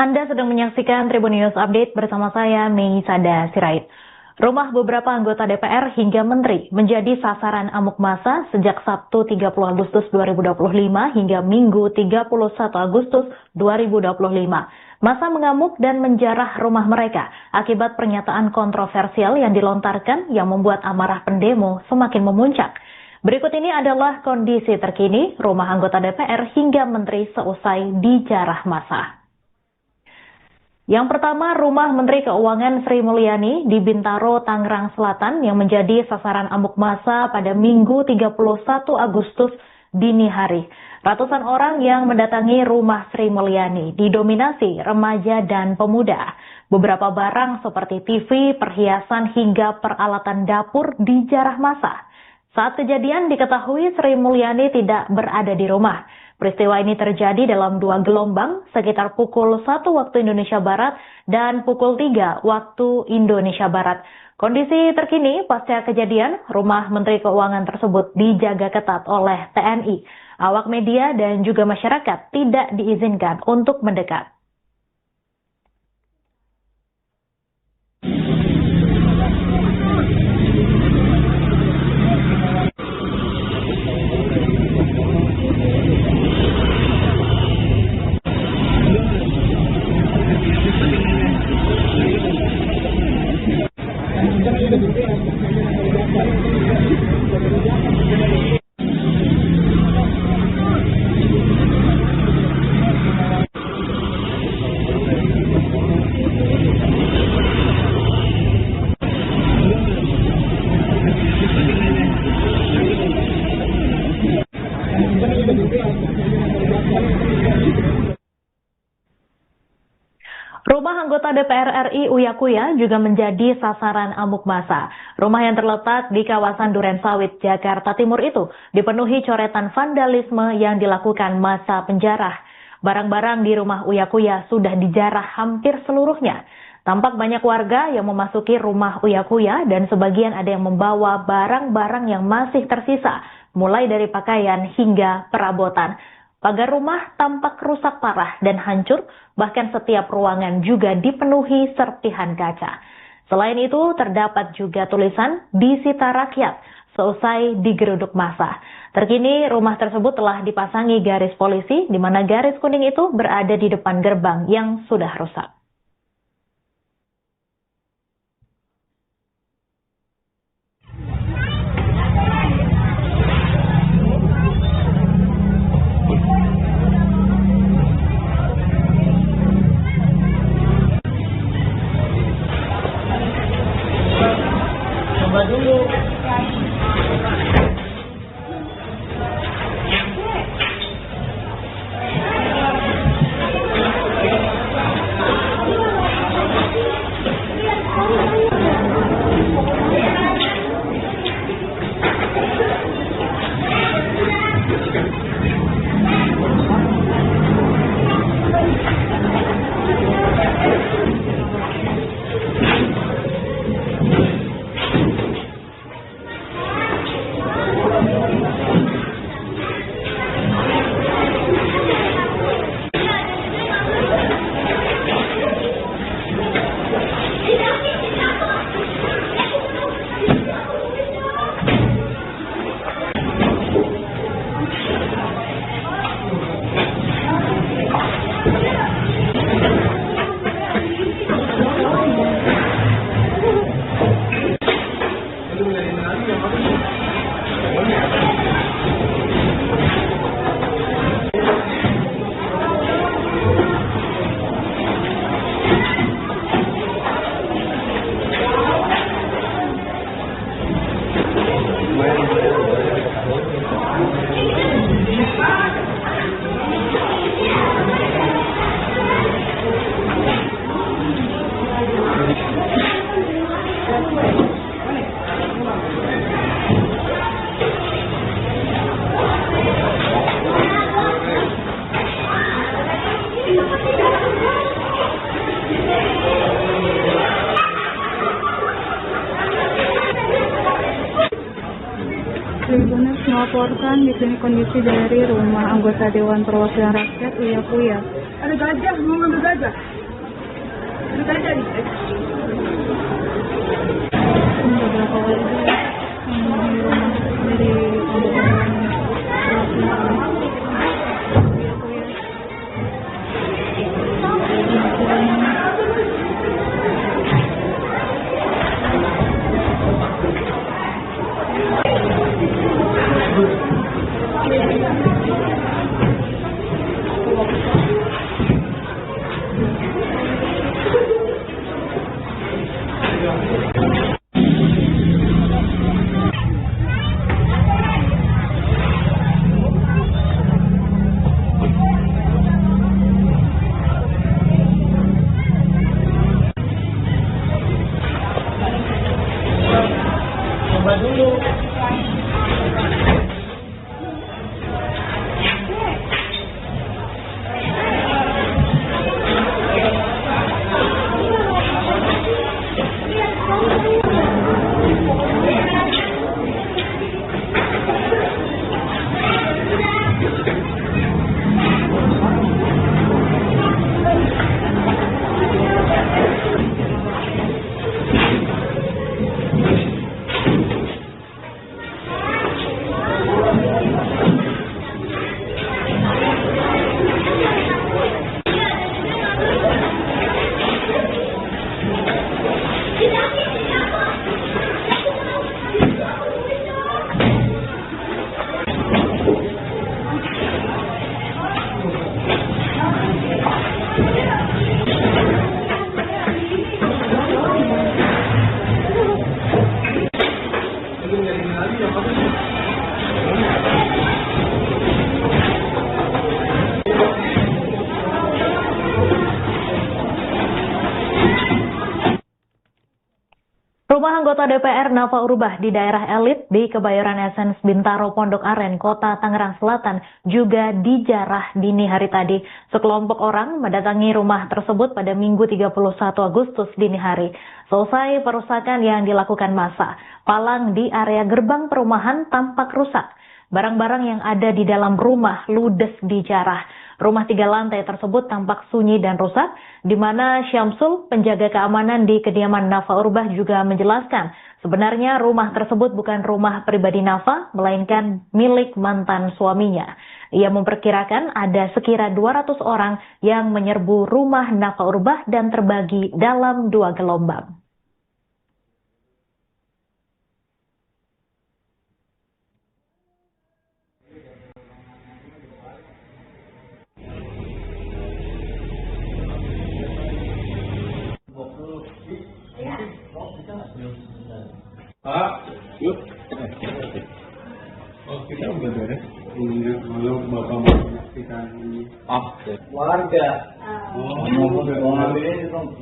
Anda sedang menyaksikan Tribun News Update bersama saya, Mei Sada Sirait. Rumah beberapa anggota DPR hingga menteri menjadi sasaran amuk massa sejak Sabtu 30 Agustus 2025 hingga Minggu 31 Agustus 2025. Massa mengamuk dan menjarah rumah mereka akibat pernyataan kontroversial yang dilontarkan yang membuat amarah pendemo semakin memuncak. Berikut ini adalah kondisi terkini rumah anggota DPR hingga menteri seusai dijarah massa. Yang pertama, rumah Menteri Keuangan Sri Mulyani di Bintaro, Tangerang Selatan yang menjadi sasaran amuk massa pada Minggu 31 Agustus dini hari. Ratusan orang yang mendatangi rumah Sri Mulyani didominasi remaja dan pemuda. Beberapa barang seperti TV, perhiasan hingga peralatan dapur dijarah massa. Saat kejadian diketahui Sri Mulyani tidak berada di rumah. Peristiwa ini terjadi dalam 2 gelombang sekitar pukul 1 waktu Indonesia Barat dan pukul 3 waktu Indonesia Barat. Kondisi terkini pasca kejadian, rumah Menteri Keuangan tersebut dijaga ketat oleh TNI. Awak media dan juga masyarakat tidak diizinkan untuk mendekat. Rumah anggota DPR RI Uya Kuya juga menjadi sasaran amuk massa. Rumah yang terletak di kawasan Duren Sawit, Jakarta Timur itu dipenuhi coretan vandalisme yang dilakukan massa penjarah. Barang-barang di rumah Uya Kuya sudah dijarah hampir seluruhnya. Tampak banyak warga yang memasuki rumah Uya Kuya dan sebagian ada yang membawa barang-barang yang masih tersisa, mulai dari pakaian hingga perabotan. Pagar rumah tampak rusak parah dan hancur, bahkan setiap ruangan juga dipenuhi serpihan kaca. Selain itu, terdapat juga tulisan disita rakyat seusai digeruduk massa. Terkini, rumah tersebut telah dipasangi garis polisi, di mana garis kuning itu berada di depan gerbang yang sudah rusak. Coba dulu. Tribun News melaporkan di sini kondisi dari rumah anggota Dewan Perwakilan Rakyat Uya Kuya. Ada gajah, mau ngambil gajah. Beberapa warga yang menghuni rumah dari coba dulu. Rumah anggota DPR Nafa Urbah di daerah elit di Kebayoran Essence Bintaro Pondok Aren, Kota Tangerang Selatan juga dijarah dini hari tadi. Sekelompok orang mendatangi rumah tersebut pada Minggu 31 Agustus dini hari. Selesai perusakan yang dilakukan massa, palang di area gerbang perumahan tampak rusak. Barang-barang yang ada di dalam rumah ludes dijarah. Rumah 3 lantai tersebut tampak sunyi dan rusak, di mana Syamsul, penjaga keamanan di kediaman Nafa Urbah juga menjelaskan, sebenarnya rumah tersebut bukan rumah pribadi Nafa, melainkan milik mantan suaminya. Ia memperkirakan ada sekira 200 orang yang menyerbu rumah Nafa Urbah dan terbagi dalam 2 gelombang. Yuk. Oh, kita udah beres. Kalau Bapak mau menyaksikan ini. Warga. Mau ngambil ini dong.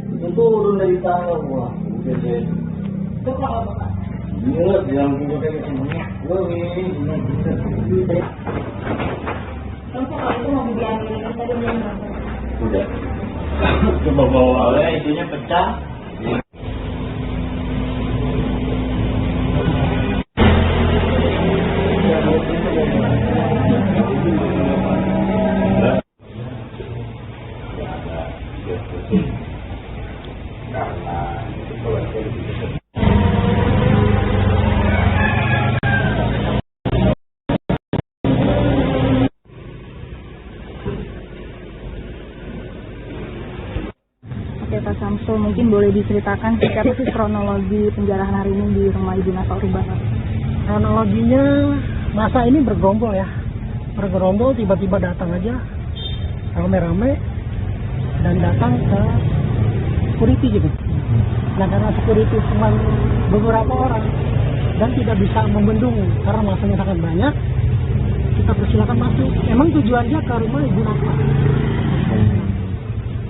Itu turun dari tangga gua. Udah deh. Itu kalau Bapak. Iya, yang gua kayak semuanya. Gua ini. Kalau itu mau diambil tadi belum. Udah. Coba bawa awalnya itunya pecah. Oke Pak Syamsul, mungkin boleh diceritakan seperti apa sih kronologi penjarahan hari ini di rumah Ibu Nafa Urbah? Kronologinya masa ini bergerombol ya, bergerombol tiba-tiba datang aja rame-rame dan datang ke security gitu. Nah karena security cuma beberapa orang dan tidak bisa membendung karena masanya sangat banyak, kita persilakan masuk. Emang tujuannya ke rumah Ibu Nafa.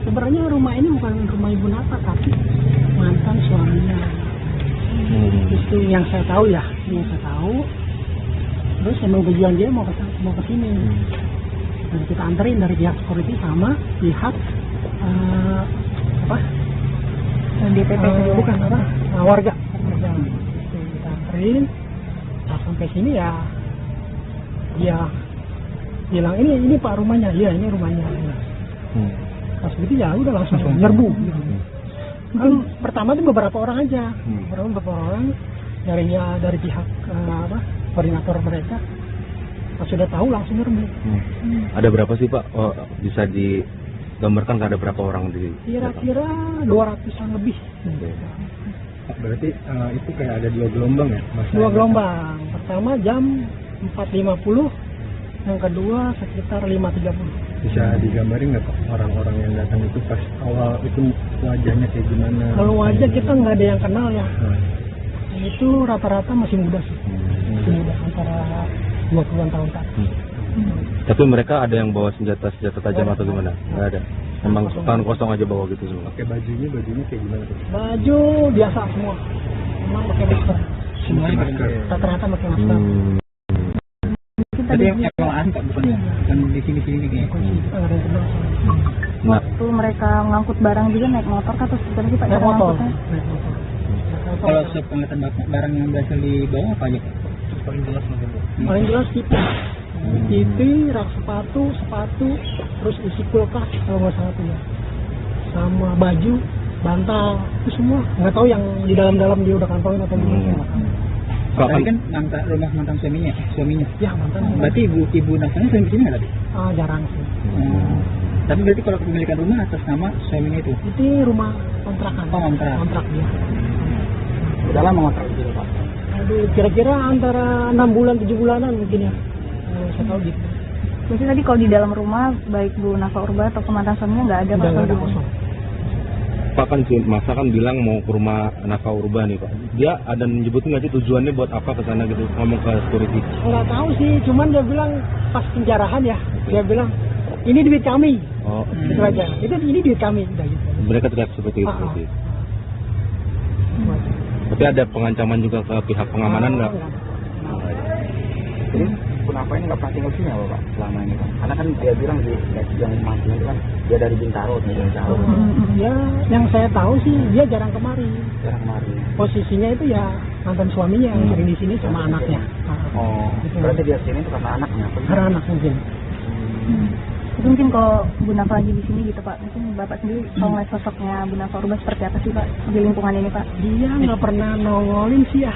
Sebenarnya rumah ini bukan rumah Ibu Nafa tapi mantan suaminya. Itu yang saya tahu ya, yang saya tahu. Terus emang tujuan dia mau ke sini. Dan kita anterin dari pihak security sama pihak DPP bukan warga. Kita anterin. Nah, sampai sini ya dia bilang ini Pak rumahnya. Iya ini rumahnya. Pas gitu ya udah langsung nyerbu gitu. Kan pertama tuh beberapa orang aja, beberapa orang nyarinya dari pihak koordinator mereka. Pas sudah tahu langsung nyerbu. Ada berapa sih Pak? Bisa digambarkan ada berapa orang di? Kira-kira 200-an lebih. Pak, berarti itu kayak ada 2 gelombang ya? Dua gelombang. Pertama jam 4.50, yang kedua sekitar 5.30. Bisa digambarin nggak Pak orang-orang yang datang itu pas awal itu wajahnya kayak gimana? Kalau wajah kita nggak ada yang kenal ya. Itu rata-rata masih muda sih. Masih muda antara 20-an tahun kan. Tapi mereka ada yang bawa senjata tajam atau gimana? Nggak ada. Memang tangan kosong aja bawa gitu semua. Pakai bajunya kayak gimana tuh? Baju biasa semua. Memang pakai masker. Semuanya masker. Rata-rata pakai masker. Tadi yang asli Pak, bukan ya? Kan di sini kayak. Waktu mereka ngangkut barang juga naik motor kah atau seperti sih Pak? Naik cara motor. ngangkutnya? Kalau sepenglihatan Bapak, barang yang berhasil dibawa apa aja Pak? Paling jelas mungkin Pak. Paling jelas TV, rak sepatu, terus isi kulkas kalau nggak salah tuh ya. Sama baju, bantal, itu semua. Nggak tahu yang di dalam-dalam dia udah kantongin atau gimana. Tadi kan rumah mantan suaminya. Ya mantan. Berarti ibu nafkahnya sering kesini nggak tadi? Jarang sih. Tapi berarti kalau kepemilikan rumah atas nama suaminya itu? Itu rumah kontrakan. Oh, kontrak. Kontrak dia. Udah lama kontrak itu Pak? Aduh, kira-kira antara 6 bulan 7 bulanan mungkin ya. Saya tahu gitu. Jadi tadi kalau di dalam rumah baik Bu Nafa Urba atau mantan suaminya nggak ada Pak? Udah nggak ada atau gimana? kosong. Pak kan si Masa kan bilang mau ke rumah Nafa Urba nih Pak. Dia ada menyebutin nggak sih tujuannya buat apa ke sana gitu? Ngomong ke security. Nggak tahu sih, cuman dia bilang pas penjarahan ya, dia bilang ini duit kami. Oh, Itu aja. Ini duit kami. Udah gitu. mereka teriak seperti itu. Ah. Sih. Tapi ada pengancaman juga ke pihak pengamanan nggak? Jadi kenapa ini nggak pernah tinggal sini Pak selama ini Pak? Karena kan dia bilang yang mati itu kan dia dari Bintaro. Ya, yang saya tahu sih dia jarang kemari. Jarang kemari. Posisinya itu ya mantan suaminya yang sering di sini sama anaknya. Oh, berarti dia sini itu karena anaknya. Karena anak mungkin. Itu mungkin kalau Bu Nafa lagi di sini gitu Pak, mungkin Bapak sendiri kalau ngeliat sosoknya Bu Nafa Urba seperti apa sih Pak di lingkungan ini Pak? Dia nggak pernah nongolin sih ya.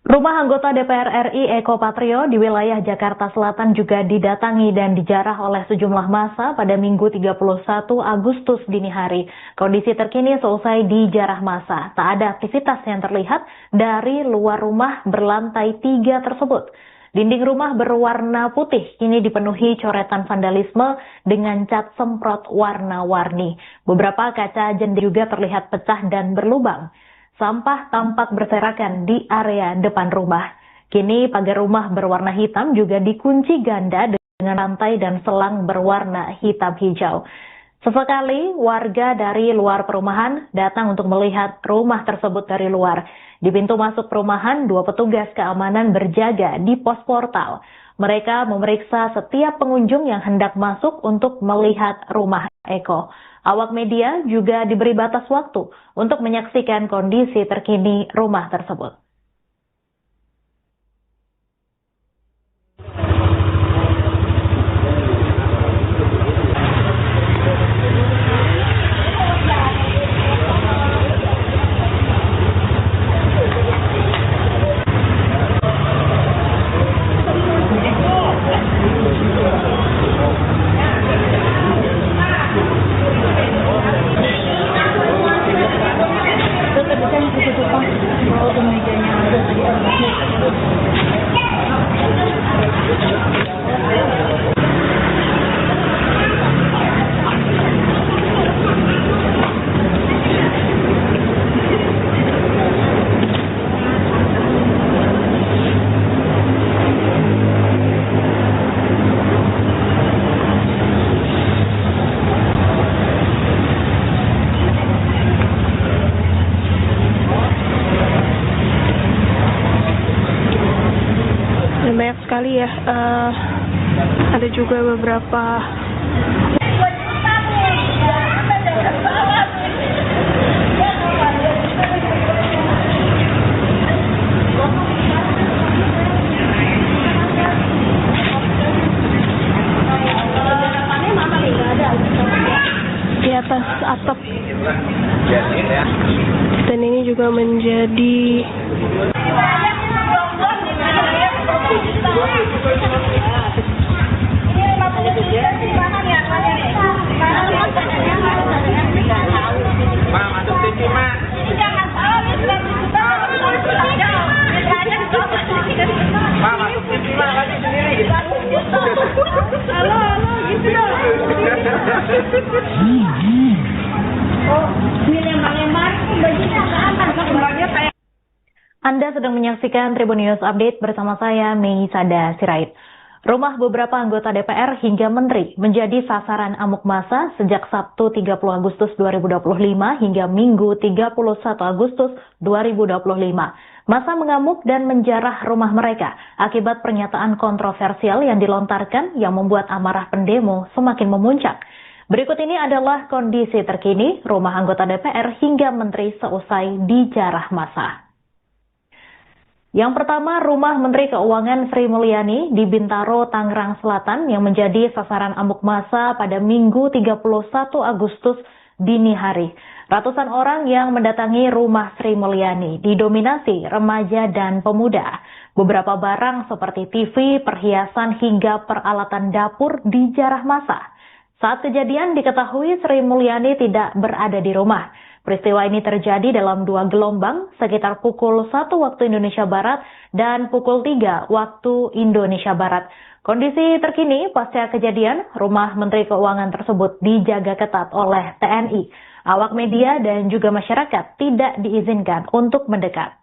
Rumah anggota DPR RI Eko Patrio di wilayah Jakarta Selatan juga didatangi dan dijarah oleh sejumlah massa pada Minggu 31 Agustus dini hari. Kondisi terkini selesai dijarah massa. Tak ada aktivitas yang terlihat dari luar rumah berlantai 3 tersebut. Dinding rumah berwarna putih kini dipenuhi coretan vandalisme dengan cat semprot warna-warni. Beberapa kaca jendela juga terlihat pecah dan berlubang. Sampah tampak berserakan di area depan rumah. Kini pagar rumah berwarna hitam juga dikunci ganda dengan rantai dan selang berwarna hitam hijau. Sesekali warga dari luar perumahan datang untuk melihat rumah tersebut dari luar. Di pintu masuk perumahan, 2 petugas keamanan berjaga di pos portal. Mereka memeriksa setiap pengunjung yang hendak masuk untuk melihat rumah Eko. Awak media juga diberi batas waktu untuk menyaksikan kondisi terkini rumah tersebut. Banyak sekali ya, ada juga beberapa Mama nggak ada. Dan ini juga menjadi Anda sedang menyaksikan Tribun News Update bersama saya, Mei Sada Sirait. Rumah beberapa anggota DPR hingga menteri menjadi sasaran amuk massa sejak Sabtu 30 Agustus 2025 hingga Minggu 31 Agustus 2025. Massa mengamuk dan menjarah rumah mereka akibat pernyataan kontroversial yang dilontarkan yang membuat amarah pendemo semakin memuncak. Berikut ini adalah kondisi terkini rumah anggota DPR hingga menteri seusai dijarah massa. Yang pertama, rumah Menteri Keuangan Sri Mulyani di Bintaro, Tangerang Selatan yang menjadi sasaran amuk massa pada Minggu 31 Agustus dini hari. Ratusan orang yang mendatangi rumah Sri Mulyani didominasi remaja dan pemuda. Beberapa barang seperti TV, perhiasan hingga peralatan dapur dijarah massa. Saat kejadian diketahui Sri Mulyani tidak berada di rumah. Peristiwa ini terjadi dalam 2 gelombang sekitar pukul 1 waktu Indonesia Barat dan pukul 3 waktu Indonesia Barat. Kondisi terkini pasca kejadian, rumah Menteri Keuangan tersebut dijaga ketat oleh TNI. Awak media dan juga masyarakat tidak diizinkan untuk mendekat.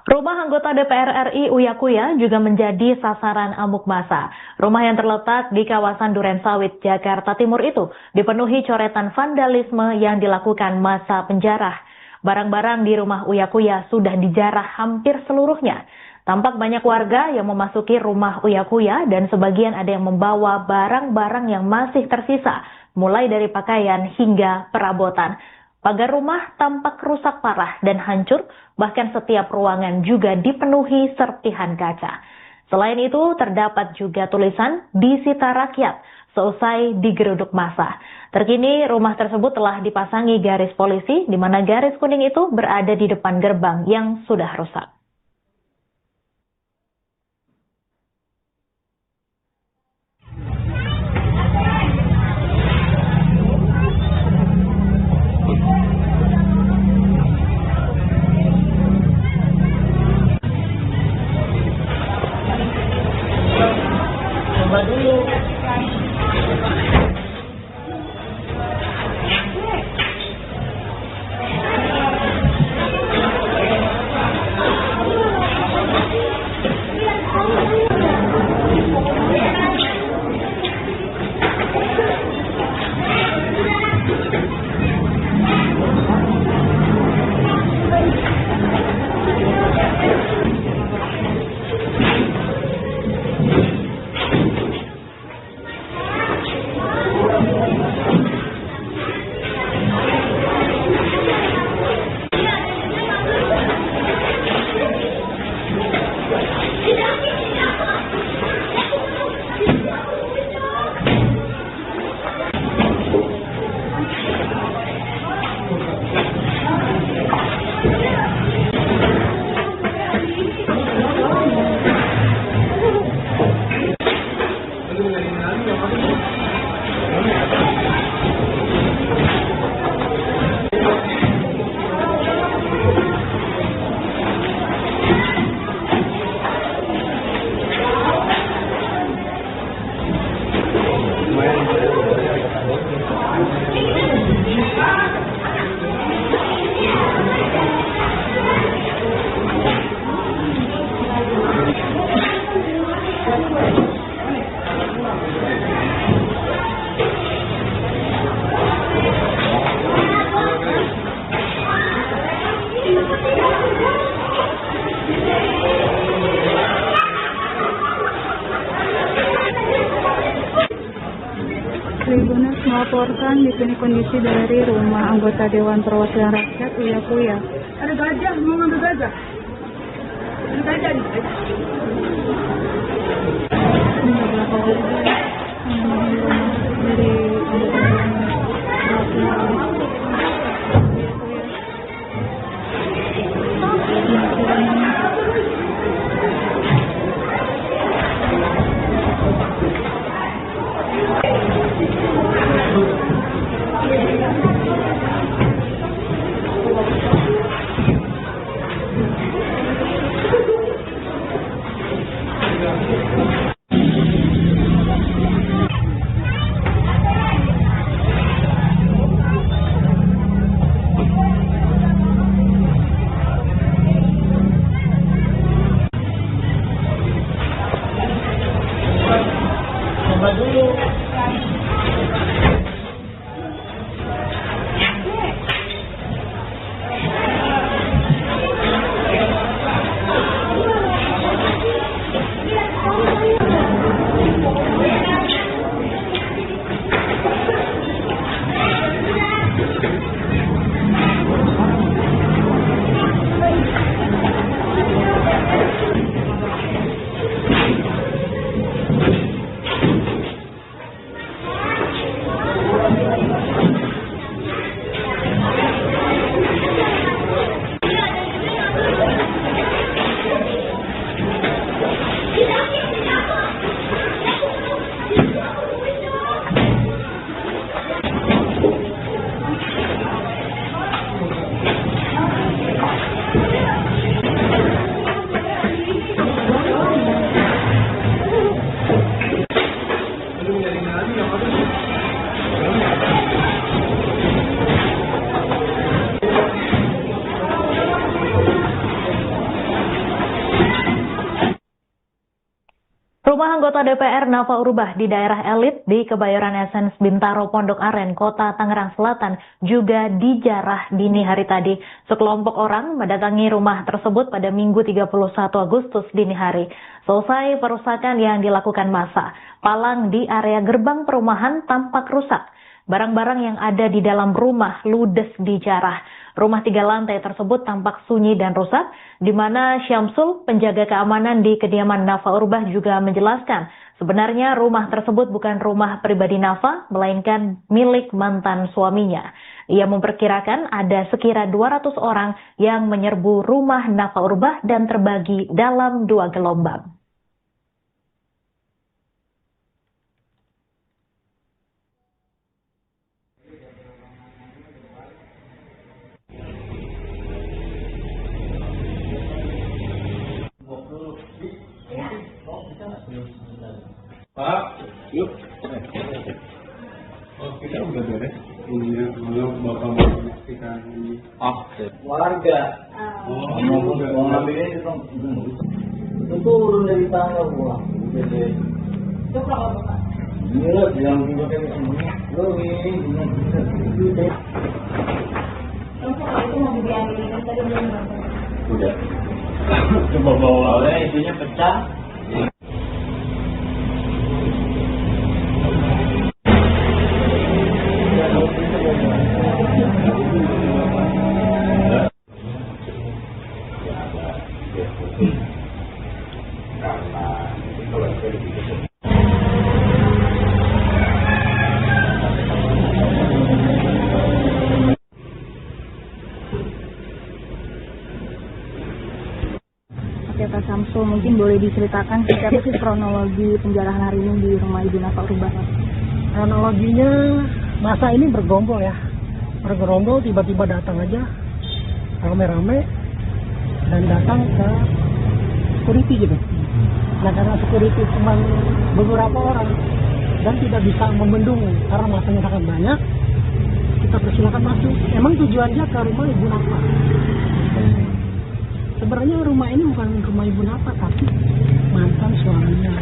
Rumah anggota DPR RI Uya Kuya juga menjadi sasaran amuk massa. Rumah yang terletak di kawasan Duren Sawit, Jakarta Timur itu dipenuhi coretan vandalisme yang dilakukan massa penjarah. Barang-barang di rumah Uya Kuya sudah dijarah hampir seluruhnya. Tampak banyak warga yang memasuki rumah Uya Kuya dan sebagian ada yang membawa barang-barang yang masih tersisa, mulai dari pakaian hingga perabotan. Pagar rumah tampak rusak parah dan hancur, bahkan setiap ruangan juga dipenuhi serpihan kaca. Selain itu, terdapat juga tulisan disita rakyat seusai digeruduk massa. Terkini, rumah tersebut telah dipasangi garis polisi, di mana garis kuning itu berada di depan gerbang yang sudah rusak. melaporkan di sini kondisi dari rumah anggota Dewan Perwakilan Rakyat Uya Kuya. Ada gajah, mau ngambil gajah. Ada gajah nih. Ini beberapa warga yang menghuni rumah dari anggota Dewan Perwakilan Rakyat. Rumah anggota DPR Nafa Urbah di daerah elit di Kebayoran Essence Bintaro Pondok Aren, Kota Tangerang Selatan juga dijarah dini hari tadi. Sekelompok orang mendatangi rumah tersebut pada Minggu 31 Agustus dini hari. Selesai perusakan yang dilakukan massa, palang di area gerbang perumahan tampak rusak. Barang-barang yang ada di dalam rumah ludes dijarah. Rumah 3 lantai tersebut tampak sunyi dan rusak, di mana Syamsul, penjaga keamanan di kediaman Nafa Urbah juga menjelaskan, sebenarnya rumah tersebut bukan rumah pribadi Nafa, melainkan milik mantan suaminya. Ia memperkirakan ada sekira 200 orang yang menyerbu rumah Nafa Urbah dan terbagi dalam 2 gelombang. Pak, yuk. Oh, kita udah beres. Iya, kalau Bapak mau menyaksikan ini. Warga. Mau ngambil ini itu turun dari tangga gua. Udah deh. Coba kalau Bapak. Iya, yang juga kayak semuanya. Lo ini deh. Kalau itu mau diambil ini tadi belum berapa? Udah. Coba bawa oleh itunya pecah. Oke Pak Syamsul, mungkin boleh diceritakan seperti apa sih kronologi penjarahan hari ini di rumah Ibu Nafa Urbah? Kronologinya masa ini bergerombol ya. Bergerombol tiba-tiba datang aja rame-rame dan datang ke security gitu. Nah karena security cuma beberapa orang dan tidak bisa membendung karena masanya sangat banyak, kita persilakan masuk. Emang tujuannya ke rumah Ibu Nafa. Sebenarnya rumah ini bukan rumah Ibu Nafa tapi mantan suaminya.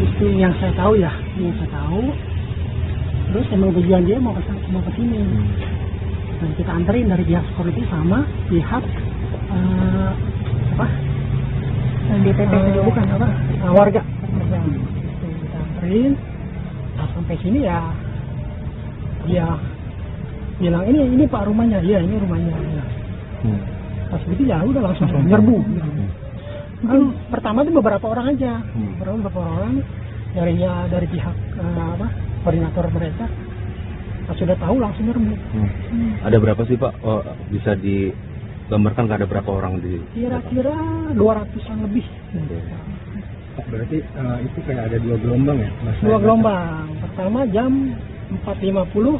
Itu yang saya tahu ya, yang saya tahu. Terus emang tujuan dia mau ke sini. Dan kita anterin dari pihak security sama pihak DPP bukan warga. Kita anterin. Nah, sampai sini ya dia bilang ini Pak rumahnya, iya ini rumahnya. Ya. Pas gitu ya udah langsung nyerbu. Gitu. Kan pertama itu beberapa orang aja, beberapa orang dari pihak koordinator mereka. Pas sudah tahu langsung nyerbu. Ada berapa sih Pak? Oh, bisa digambarkan ada berapa orang di? Kira-kira 200-an lebih. Berarti itu kayak ada 2 gelombang ya? Dua gelombang. Pertama jam 4.50,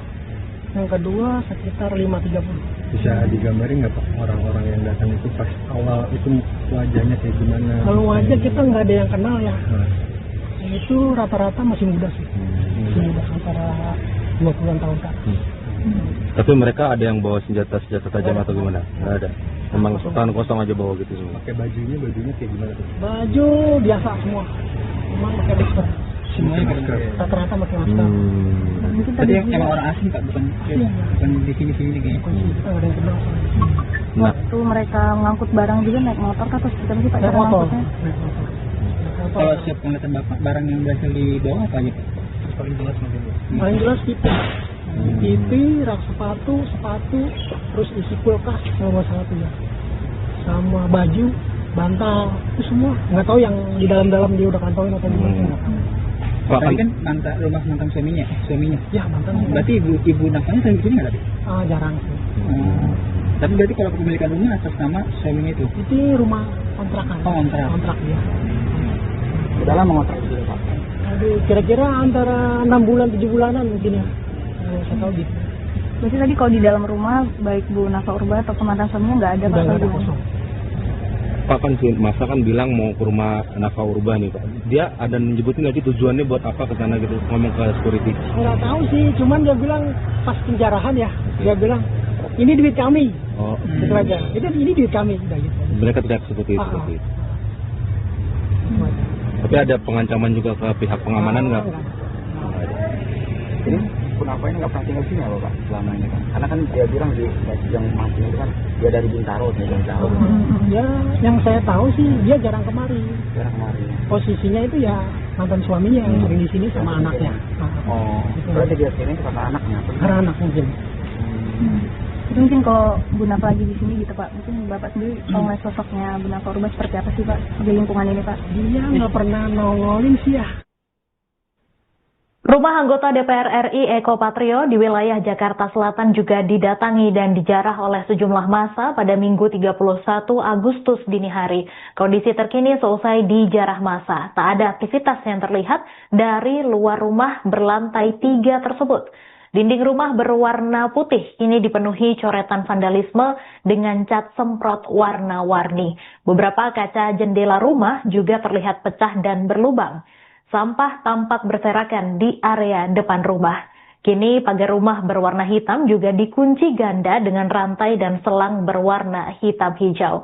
yang kedua sekitar 5.30. Bisa digambarin nggak Pak orang-orang yang datang itu pas awal itu wajahnya kayak gimana? Kalau wajah kita nggak ada yang kenal ya. Itu rata-rata masih muda sih. Masih muda antara 20-an tahun kan. Tapi mereka ada yang bawa senjata tajam atau gimana? Nggak ada. Memang tangan kosong aja bawa gitu semua. Pakai bajunya kayak gimana tuh? Baju biasa semua. Cuma pakai masker. Semuanya masker. Rata-rata pakai masker. Mungkin tadi emang orang asing Pak, bukan di sini kayaknya. Ada yang kenal. Waktu mereka mengangkut barang juga naik motor atau seperti apa sih Pak? Naik cara motor. ngangkutnya? Kalau siap penglihatan Bapak, barang yang berhasil dibawa apa aja Pak? Paling jelas mungkin. Paling jelas TV, rak sepatu, terus isi kulkas sama satu ya, sama baju, bantal, itu semua. Nggak tahu yang di dalam dia udah kantongin atau gimana. Pak, Tadi kan rumah mantan suaminya. Ya mantan. Berarti ibu nafkahnya sering kesini nggak tadi? Jarang sih. Tapi berarti kalau kepemilikan rumah atas nama suaminya itu? Itu rumah kontrakan. Oh, kontrak. Kontrak dia. Udah lama ngontrak di sini Pak? Aduh, kira-kira antara 6 bulan 7 bulanan mungkin ya. Saya tahu gitu. Berarti tadi kalau di dalam rumah baik Bu Nafa Urba atau mantan suaminya nggak ada Pak? Udah nggak ada Atau gimana? kosong. Pak kan si Masa kan bilang mau ke rumah Nafa Urba nih Pak. Dia ada menyebutin nggak sih tujuannya buat apa ke sana gitu, ngomong ke security? Nggak tahu sih, cuman dia bilang pas penjarahan ya, dia bilang ini duit kami. Oh, Gitu aja. Ini duit kami, udah gitu. mereka tidak seperti itu. Seperti itu. Tapi ada pengancaman juga ke pihak pengamanan nggak? Jadi kenapa ini nggak pernah tinggal sini Pak selama ini kan? Karena kan dia bilang yang mati itu kan dia dari Bintaro. Ya, yang saya tahu sih dia jarang kemari. Jarang kemarin. Posisinya itu ya mantan suaminya yang sering di sini sama anaknya. Oh, berarti dia sini karena anaknya. Karena anak mungkin. Itu mungkin kalau Bu Nafa lagi di sini gitu Pak, mungkin Bapak sendiri kalau ngeliat sosoknya Bu Nafa Urba seperti apa sih Pak di lingkungan ini Pak? Dia nggak pernah nongolin sih ya. Rumah anggota DPR RI Eko Patrio di wilayah Jakarta Selatan juga didatangi dan dijarah oleh sejumlah massa pada Minggu 31 Agustus dini hari. Kondisi terkini selesai dijarah massa. Tak ada aktivitas yang terlihat dari luar rumah berlantai 3 tersebut. Dinding rumah berwarna putih kini dipenuhi coretan vandalisme dengan cat semprot warna-warni. Beberapa kaca jendela rumah juga terlihat pecah dan berlubang. Sampah tampak berserakan di area depan rumah. Kini pagar rumah berwarna hitam juga dikunci ganda dengan rantai dan selang berwarna hitam hijau.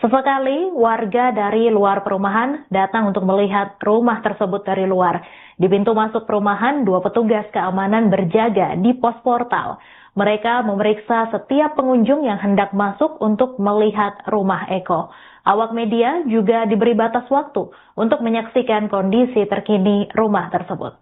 Sesekali warga dari luar perumahan datang untuk melihat rumah tersebut dari luar. Di pintu masuk perumahan, 2 petugas keamanan berjaga di pos portal. Mereka memeriksa setiap pengunjung yang hendak masuk untuk melihat rumah Eko. Awak media juga diberi batas waktu untuk menyaksikan kondisi terkini rumah tersebut.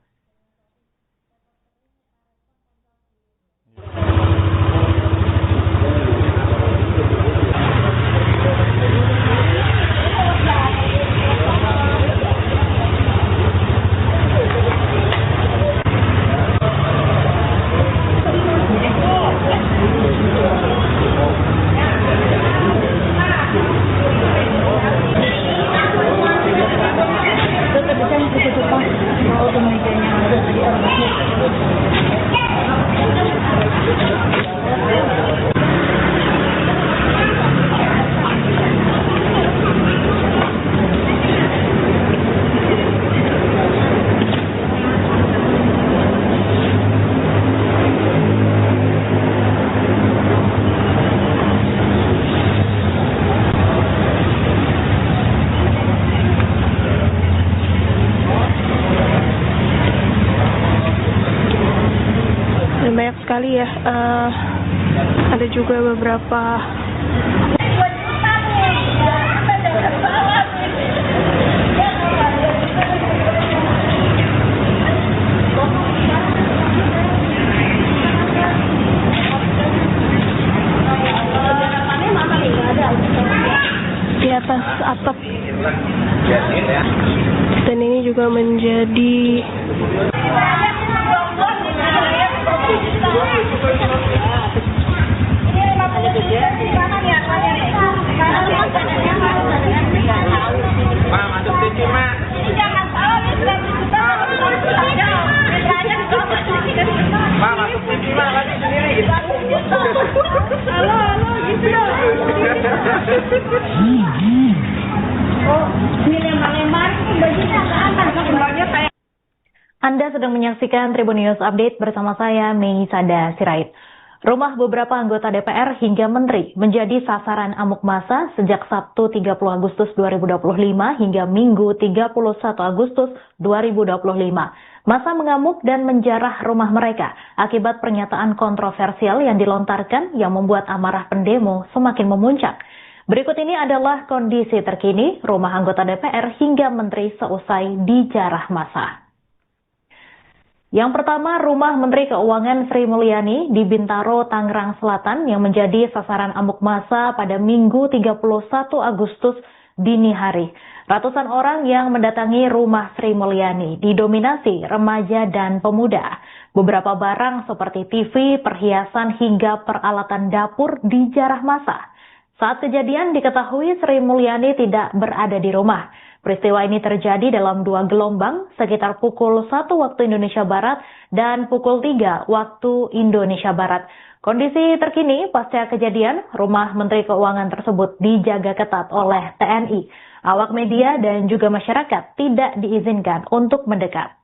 Banyak sekali ya, ada juga beberapa atas atap. Dan ini juga menjadi Anda sedang menyaksikan Tribun News Update bersama saya, Mei Sada Sirait. Rumah beberapa anggota DPR hingga menteri menjadi sasaran amuk massa sejak Sabtu 30 Agustus 2025 hingga Minggu 31 Agustus 2025. Massa mengamuk dan menjarah rumah mereka akibat pernyataan kontroversial yang dilontarkan yang membuat amarah pendemo semakin memuncak. Berikut ini adalah kondisi terkini rumah anggota DPR hingga menteri seusai dijarah massa. Yang pertama, rumah Menteri Keuangan Sri Mulyani di Bintaro, Tangerang Selatan yang menjadi sasaran amuk massa pada Minggu 31 Agustus dini hari. Ratusan orang yang mendatangi rumah Sri Mulyani didominasi remaja dan pemuda. Beberapa barang seperti TV, perhiasan hingga peralatan dapur dijarah massa. Saat kejadian diketahui Sri Mulyani tidak berada di rumah. Peristiwa ini terjadi dalam 2 gelombang sekitar pukul 1 waktu Indonesia Barat dan pukul 3 waktu Indonesia Barat. Kondisi terkini pasca kejadian, rumah Menteri Keuangan tersebut dijaga ketat oleh TNI. Awak media dan juga masyarakat tidak diizinkan untuk mendekat.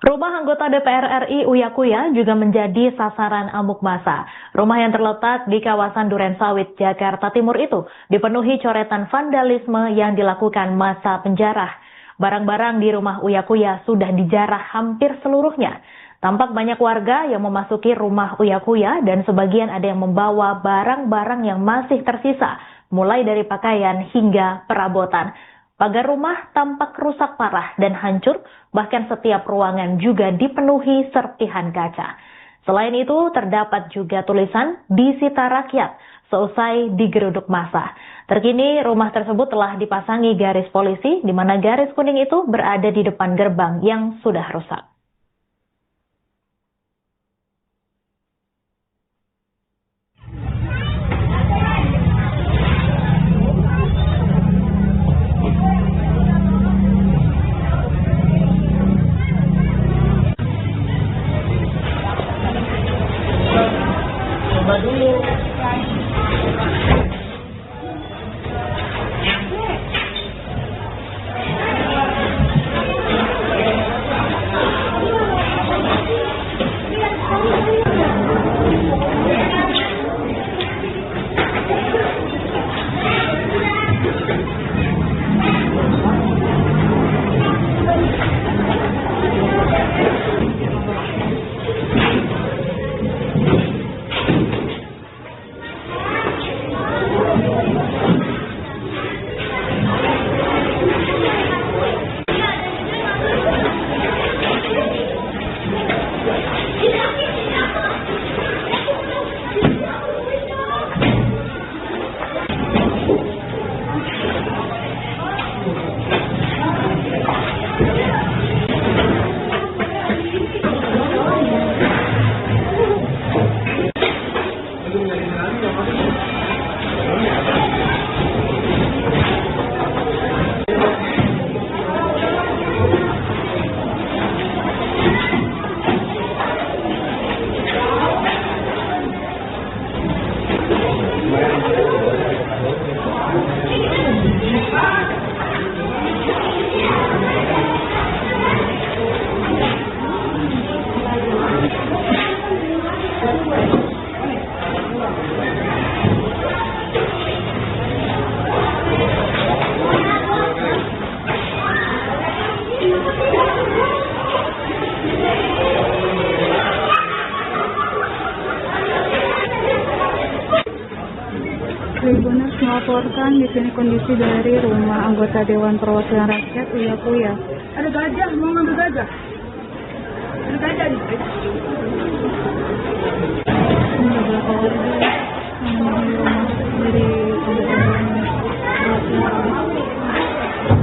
Rumah anggota DPR RI Uya Kuya juga menjadi sasaran amuk massa. Rumah yang terletak di kawasan Durensawit, Jakarta Timur itu dipenuhi coretan vandalisme yang dilakukan massa penjarah. Barang-barang di rumah Uya Kuya sudah dijarah hampir seluruhnya. Tampak banyak warga yang memasuki rumah Uya Kuya dan sebagian ada yang membawa barang-barang yang masih tersisa, mulai dari pakaian hingga perabotan. Pagar rumah tampak rusak parah dan hancur, bahkan setiap ruangan juga dipenuhi serpihan kaca. Selain itu, terdapat juga tulisan disita rakyat seusai digeruduk massa. Terkini, rumah tersebut telah dipasangi garis polisi, di mana garis kuning itu berada di depan gerbang yang sudah rusak. Tribuners melaporkan di sini kondisi dari rumah anggota Dewan Perwakilan Rakyat Uya Kuya. Ada gajah, mau ngambil gajah? Ada gajah di sini. Ini beberapa warga yang di rumah dari anggota Dewan Perwakilan Rakyat.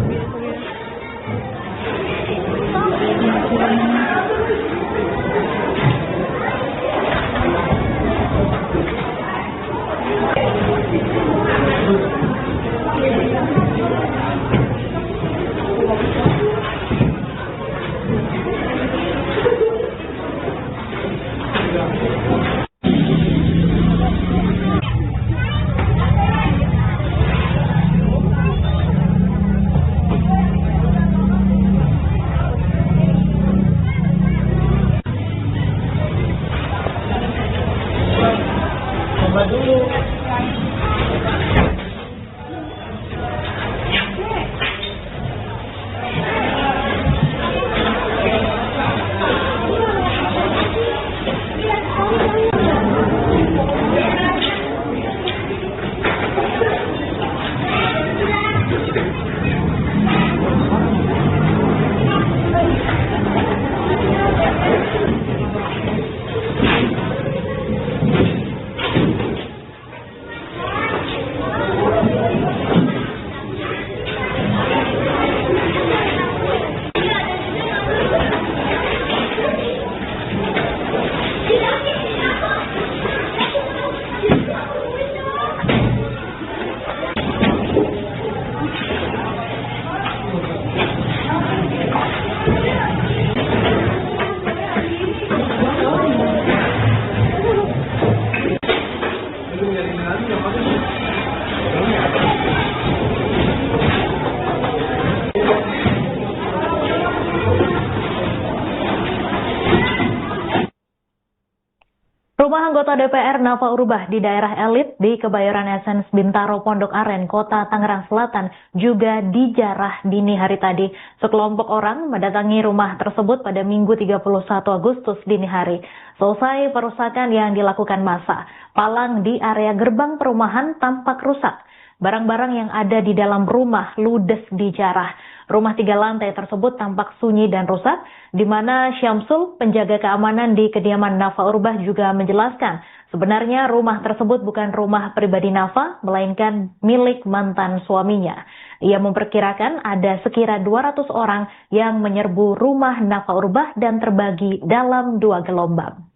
Rumah anggota DPR Nafa Urbah di daerah elit di Kebayoran Essence Bintaro Pondok Aren, Kota Tangerang Selatan juga dijarah dini hari tadi. Sekelompok orang mendatangi rumah tersebut pada Minggu 31 Agustus dini hari. Selesai perusakan yang dilakukan massa, palang di area gerbang perumahan tampak rusak. Barang-barang yang ada di dalam rumah ludes dijarah. Rumah 3 lantai tersebut tampak sunyi dan rusak, di mana Syamsul, penjaga keamanan di kediaman Nafa Urbah juga menjelaskan, sebenarnya rumah tersebut bukan rumah pribadi Nafa, melainkan milik mantan suaminya. Ia memperkirakan ada sekira 200 orang yang menyerbu rumah Nafa Urbah dan terbagi dalam 2 gelombang.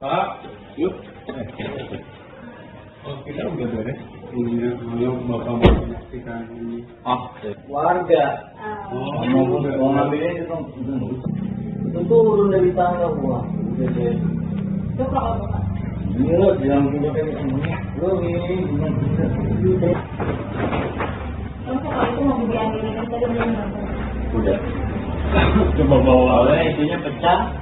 Pak, yuk. Oh, kita udah beres. Iya, kalau Bapak mau menyaksikan ini. Warga. Mau ngambilnya itu turun dari tangga gua. Udah deh. Coba apa? Iya, yang punya kayak semuanya. Lo ini Kalau itu mau diambil kan tadi belum. udah. Coba bawa itunya pecah.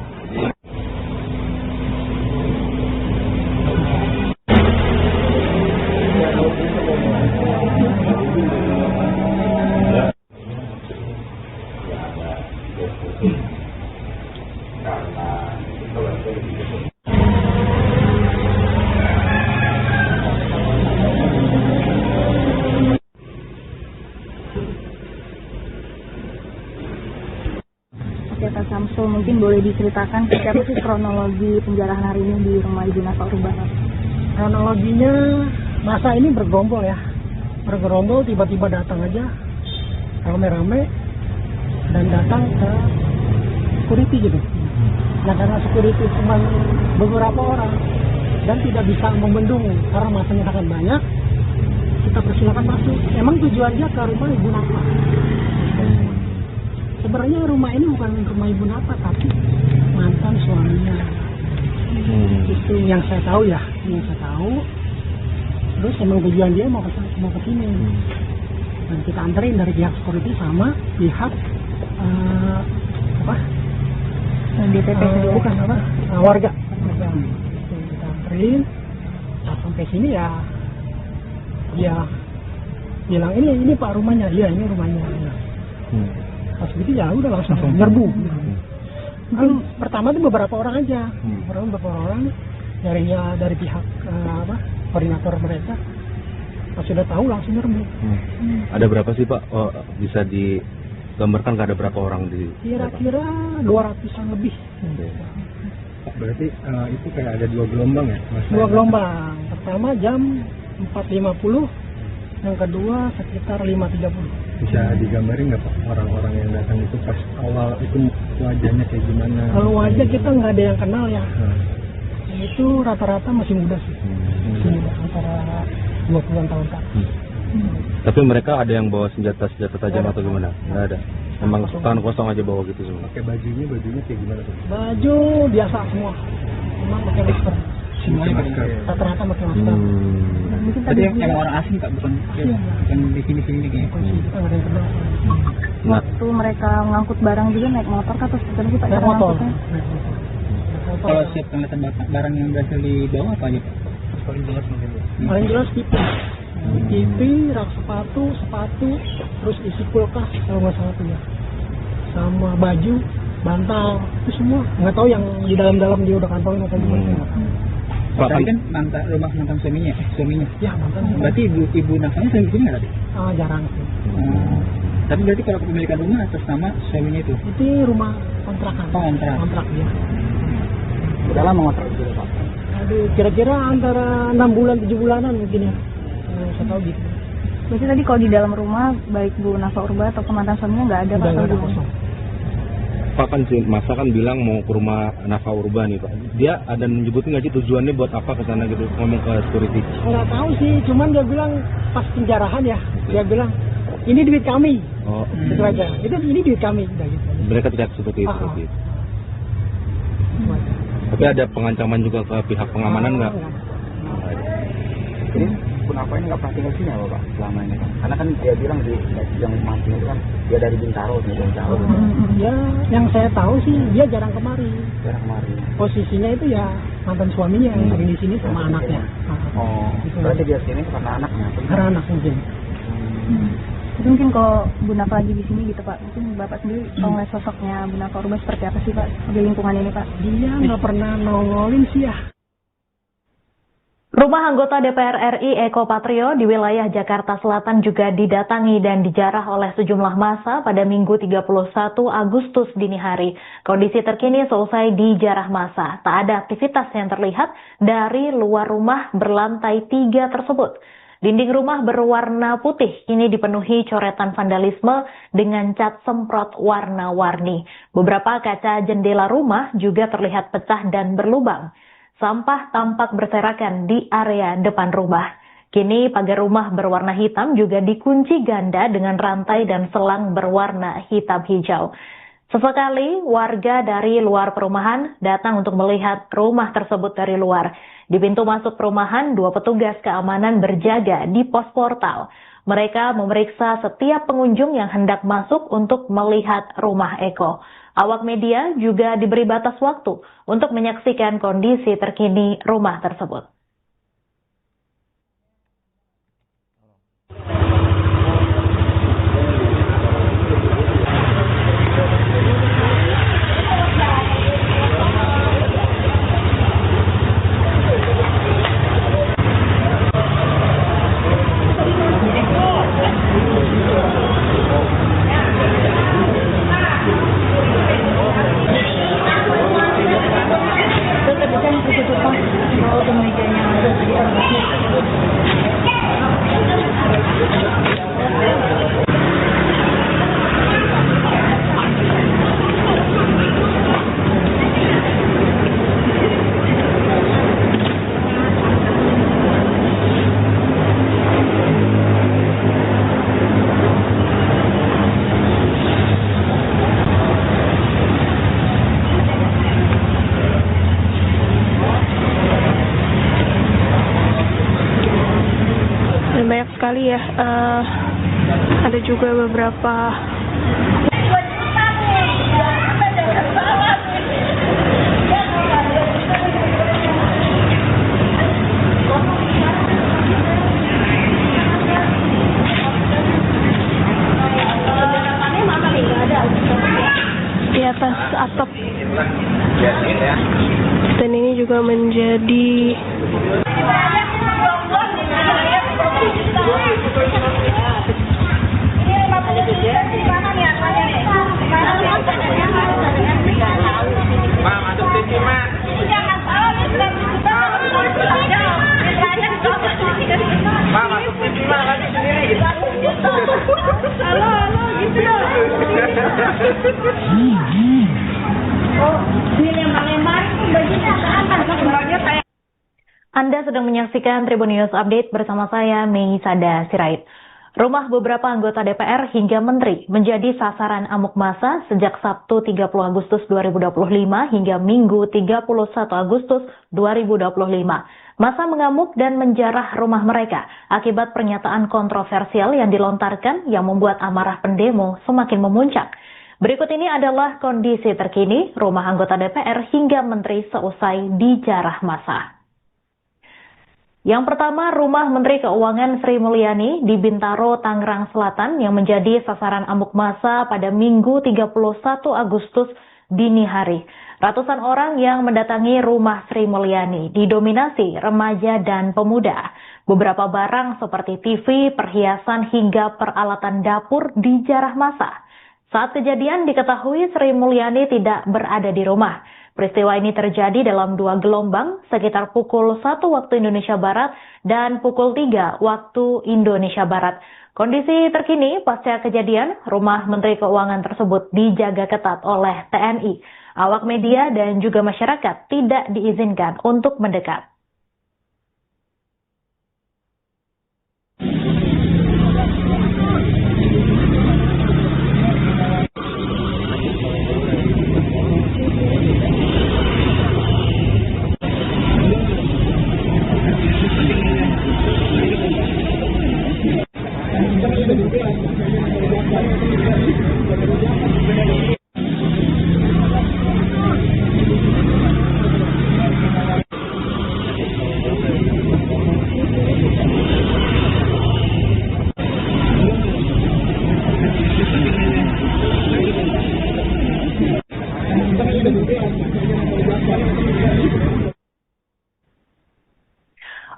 Pak Samsul, mungkin boleh diceritakan seperti apa sih kronologi penjarahan hari ini di rumah Ibu Nafa Urbah? Kronologinya masa ini bergerombol ya, bergerombol tiba-tiba datang aja rame-rame dan datang ke security gitu. Nah karena security cuma beberapa orang dan tidak bisa membendung karena masanya sangat banyak, kita persilakan masuk. Emang tujuannya ke rumah Ibu Nafa. Sebenarnya rumah ini bukan rumah Ibu Nafa tapi mantan suaminya. Itu yang saya tahu ya, yang saya tahu. Terus emang tujuan dia mau ke sini. Dan kita anterin dari pihak security sama pihak DPP bukan warga. Kita anterin, sampai sini ya dia bilang ini Pak rumahnya, iya ini rumahnya. Ya. Pas gitu ya udah langsung nyerbu. Pertama tuh beberapa orang aja, beberapa orang dari pihak koordinator mereka. Pas sudah tahu langsung nyerbu. Ada berapa sih Pak? Oh, bisa digambarkan ada berapa orang di? Kira-kira 200-an lebih. Pak, berarti itu kayak ada 2 gelombang ya? Dua gelombang. Pertama jam 4.50, yang kedua sekitar 5.30. Bisa digambarin nggak Pak orang-orang yang datang itu pas awal itu wajahnya kayak gimana? Kalau wajah kita nggak ada yang kenal ya. Itu rata-rata masih muda sih. Masih muda, antara 20-an tahun kan. Tapi mereka ada yang bawa senjata tajam atau gimana? Nggak ada. Emang tangan kosong aja bawa gitu semua. Pakai bajunya kayak gimana tuh? Baju biasa semua. Cuma pakai masker. Semuanya masker. Rata-rata pakai masker. Mungkin Tadi yang orang asing Kak, bukan yang di sini kayaknya. Kita nggak ada yang kenal. waktu mereka ngangkut barang juga naik motor kah, atau seperti itu Pak? Naik cara motor. ngangkutnya? Kalau siap kelihatan barang yang berhasil dibawa apa aja Pak? Paling jelas TV, rak sepatu, terus isi kulkas kalau nggak salah tuh ya, sama baju, bantal, itu semua. Nggak tahu yang di dalam dia udah kantongin atau gimana. Pak, Tadi kan rumah mantan suaminya. Ya mantan sih. Berarti ibu nafkahnya sering kesini nggak tadi? Jarang sih. Tapi berarti kalau kepemilikan rumah atas nama suaminya itu? Itu rumah kontrakan. Kontrak dia. Udah lama ngontrak itu Pak? Aduh, kira-kira antara 6 bulan 7 bulanan mungkin ya. Saya tahu gitu. Berarti tadi kalau di dalam rumah, baik Bu Nafa Urba atau mantan suaminya nggak ada Udah nggak ada pasal kosong. Pak kan si Masa kan bilang mau ke rumah Nafa Urba nih Pak. Dia ada nyebutin nggak sih tujuannya buat apa ke sana gitu, ngomong ke security? Nggak tahu sih, cuman dia bilang pas penjarahan ya, dia bilang ini duit kami. Oh, Itu aja. Ini duit kami. Udah gitu. mereka tidak seperti itu. Ah. Gitu. Tapi ada pengancaman juga ke pihak pengamanan nggak? Jadi kenapa ini nggak pernah tinggal sini ya Pak selama ini kan? Karena kan dia bilang yang mati itu kan dia dari Bintaro. Ya, yang saya tahu sih dia jarang kemari. Jarang kemarin. Posisinya itu ya mantan suaminya yang sering di sini sama anaknya. Oh, berarti dia sini karena anaknya. Karena anak mungkin. Jadi mungkin kalau Bu Nafa lagi di sini gitu Pak, mungkin Bapak sendiri kalau ngeliat sosoknya Bu Nafa Urba seperti apa sih Pak di lingkungan ini Pak? Dia nggak pernah nongolin sih ya. Rumah anggota DPR RI Eko Patrio di wilayah Jakarta Selatan juga didatangi dan dijarah oleh sejumlah massa pada Minggu 31 Agustus dini hari. Kondisi terkini selesai dijarah massa. Tak ada aktivitas yang terlihat dari luar rumah berlantai 3 tersebut. Dinding rumah berwarna putih kini dipenuhi coretan vandalisme dengan cat semprot warna-warni. Beberapa kaca jendela rumah juga terlihat pecah dan berlubang. Sampah tampak berserakan di area depan rumah. Kini pagar rumah berwarna hitam juga dikunci ganda dengan rantai dan selang berwarna hitam hijau. Sesekali warga dari luar perumahan datang untuk melihat rumah tersebut dari luar. Di pintu masuk perumahan, 2 petugas keamanan berjaga di pos portal. Mereka memeriksa setiap pengunjung yang hendak masuk untuk melihat rumah Eko. Awak media juga diberi batas waktu untuk menyaksikan kondisi terkini rumah tersebut. Banyak sekali ya, ada juga beberapa menjadi Anda sedang menyaksikan Tribun News Update bersama saya, Mei Sada Sirait. Rumah beberapa anggota DPR hingga menteri menjadi sasaran amuk massa sejak Sabtu 30 Agustus 2025 hingga Minggu 31 Agustus 2025. Massa mengamuk dan menjarah rumah mereka akibat pernyataan kontroversial yang dilontarkan yang membuat amarah pendemo semakin memuncak. Berikut ini adalah kondisi terkini rumah anggota DPR hingga menteri seusai dijarah massa. Yang pertama, rumah Menteri Keuangan Sri Mulyani di Bintaro, Tangerang Selatan yang menjadi sasaran amuk massa pada Minggu 31 Agustus dini hari. Ratusan orang yang mendatangi rumah Sri Mulyani didominasi remaja dan pemuda. Beberapa barang seperti TV, perhiasan hingga peralatan dapur dijarah massa. Saat kejadian diketahui Sri Mulyani tidak berada di rumah. Peristiwa ini terjadi dalam 2 gelombang sekitar pukul 1 waktu Indonesia Barat dan pukul 3 waktu Indonesia Barat. Kondisi terkini pasca kejadian, rumah Menteri Keuangan tersebut dijaga ketat oleh TNI. Awak media dan juga masyarakat tidak diizinkan untuk mendekat.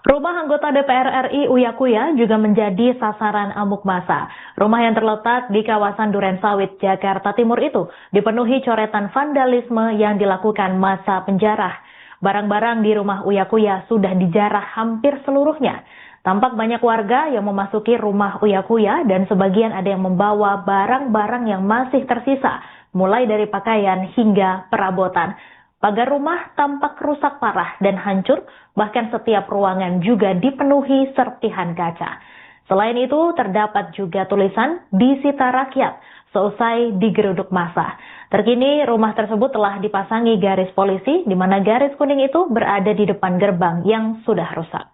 Rumah anggota DPR RI Uya Kuya juga menjadi sasaran amuk massa. Rumah yang terletak di kawasan Durensawit, Jakarta Timur itu dipenuhi coretan vandalisme yang dilakukan massa penjarah. Barang-barang di rumah Uya Kuya sudah dijarah hampir seluruhnya. Tampak banyak warga yang memasuki rumah Uya Kuya dan sebagian ada yang membawa barang-barang yang masih tersisa, mulai dari pakaian hingga perabotan. Pagar rumah tampak rusak parah dan hancur, bahkan setiap ruangan juga dipenuhi serpihan kaca. Selain itu, terdapat juga tulisan disita rakyat seusai digeruduk massa. Terkini, rumah tersebut telah dipasangi garis polisi, di mana garis kuning itu berada di depan gerbang yang sudah rusak.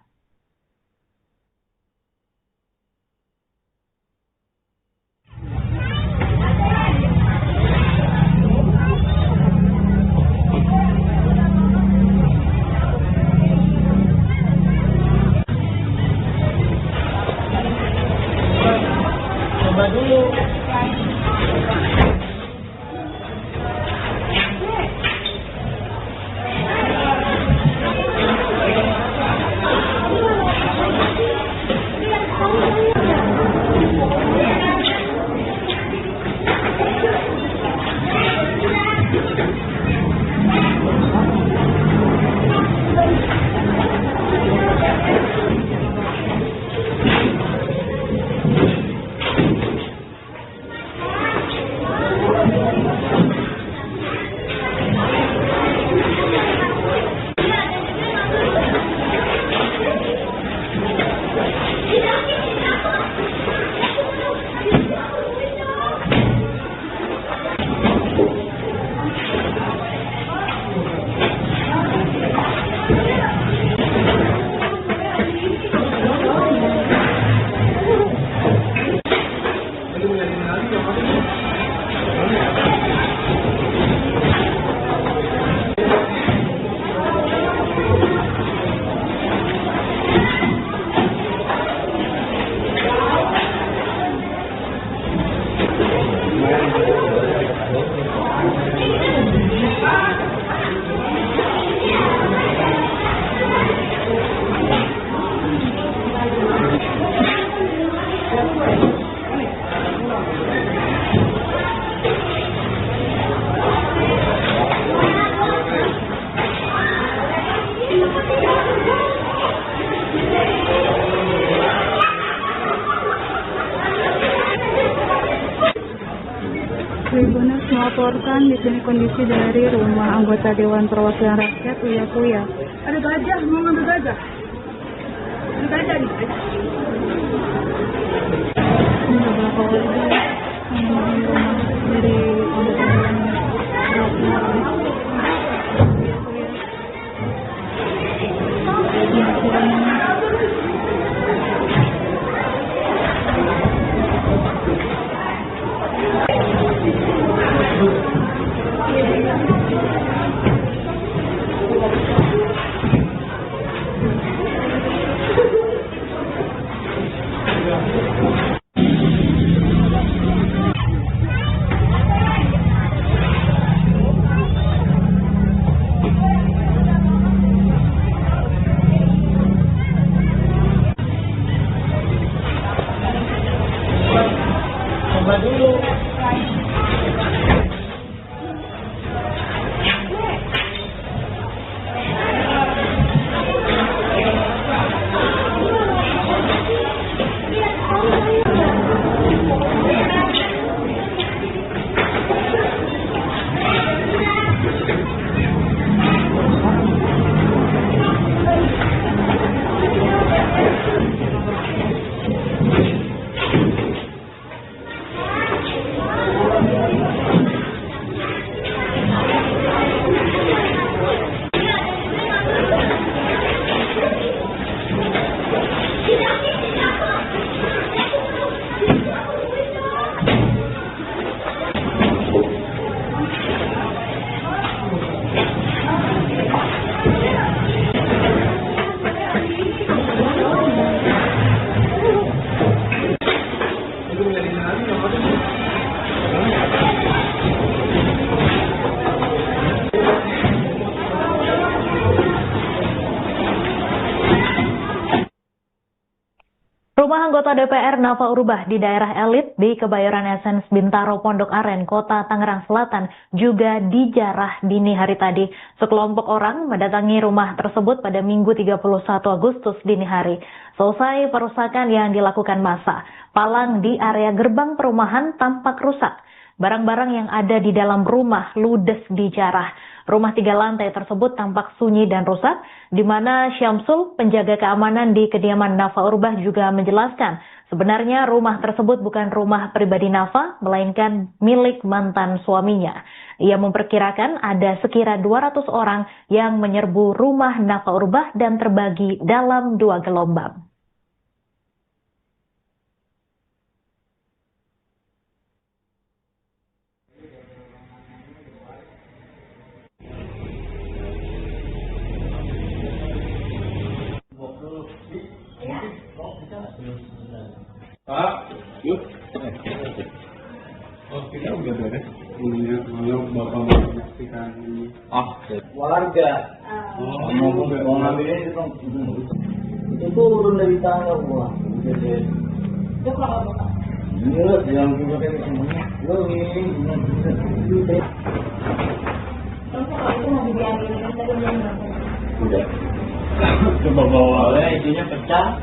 melaporkan di sini kondisi dari rumah anggota Dewan Perwakilan Rakyat Uya Kuya. Ada gajah, mau ngambil gajah? Ada gajah nih. Ini beberapa warga yang memenuhi rumah dari anggota Dewan Perwakilan Rakyat Uya Kuya. Rumah anggota DPR Nafa Urbah di daerah elit di Kebayoran Essence Bintaro Pondok Aren, Kota Tangerang Selatan juga dijarah dini hari tadi. Sekelompok orang mendatangi rumah tersebut pada Minggu 31 Agustus dini hari. Selesai perusakan yang dilakukan massa, palang di area gerbang perumahan tampak rusak. Barang-barang yang ada di dalam rumah ludes dijarah. Rumah 3 lantai tersebut tampak sunyi dan rusak, di mana Syamsul, penjaga keamanan di kediaman Nafa Urbah juga menjelaskan, sebenarnya rumah tersebut bukan rumah pribadi Nafa, melainkan milik mantan suaminya. Ia memperkirakan ada sekira 200 orang yang menyerbu rumah Nafa Urbah dan terbagi dalam 2 gelombang. Pak, yuk. Oh, kita udah beres. Iya, kalau Bapak mau menyaksikan ini. Warga. Mau ngambilnya itu turun dari tangga gua. Itu kalau apa? Iya, yang juga kayak semuanya. Gua ini. Kalau itu mau dibiarin kan tadi belum. Udah. Coba bawa isinya pecah.